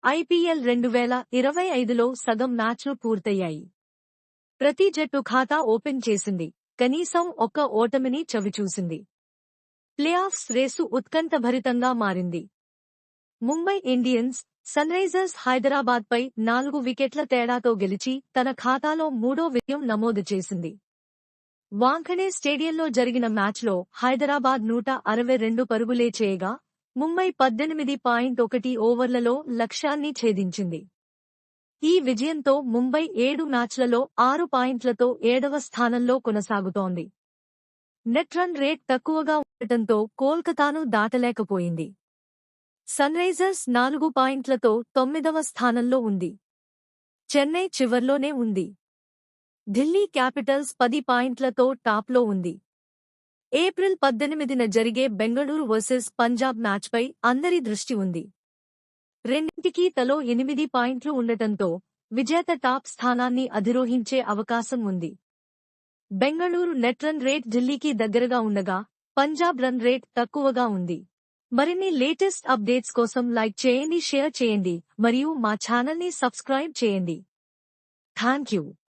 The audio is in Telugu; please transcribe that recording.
ఐపీఎల్ 2025లో సగం మ్యాచ్లు పూర్తయ్యాయి. ప్రతి జట్టు ఖాతా ఓపెన్ చేసింది. కనీసం ఒక్క ఓటమిని చవిచూసింది. ప్లేఆఫ్స్ రేసు ఉత్కంఠభరితంగా మారింది. ముంబై ఇండియన్స్, సన్రైజర్స్ హైదరాబాద్పై 4 వికెట్ల తేడాతో గెలిచి తన ఖాతాలో మూడో విజయం నమోదు చేసింది. వాంఖడే స్టేడియంలో జరిగిన మ్యాచ్లో హైదరాబాద్ 162 పరుగులే చేయగా, ముంబై 18.1 ఓవర్లలో లక్ష్యాన్ని ఛేదించింది. ఈ విజయంతో ముంబై 7 మ్యాచ్లలో 6 పాయింట్లతో 7వ స్థానంలో కొనసాగుతోంది. నెట్ రన్ రేట్ తక్కువగా ఉండటంతో కోల్కతాను దాటలేకపోయింది. సన్రైజర్స్ 4 పాయింట్లతో 9వ స్థానంలో ఉంది. చెన్నై చివర్లోనే ఉంది. ఢిల్లీ క్యాపిటల్స్ 10 పాయింట్లతో టాప్లో ఉంది. ఏప్రిల్ 18న జరిగే బెంగళూరు వర్సెస్ పంజాబ్ మ్యాచ్పై అందరి దృష్టి ఉంది. రెండింటికీ తలో 8 పాయింట్లు ఉండటంతో విజేత టాప్ స్థానాన్ని అధిరోహించే అవకాశం ఉంది. బెంగళూరు నెట్ రన్ రేట్ ఢిల్లీకి దగ్గరగా ఉండగా, పంజాబ్ రన్ రేట్ తక్కువగా ఉంది. మరిన్ని లేటెస్ట్ అప్డేట్స్ కోసం లైక్ చేయండి, షేర్ చేయండి మరియు మా ఛానల్ని సబ్స్క్రైబ్ చేయండి. థాంక్యూ.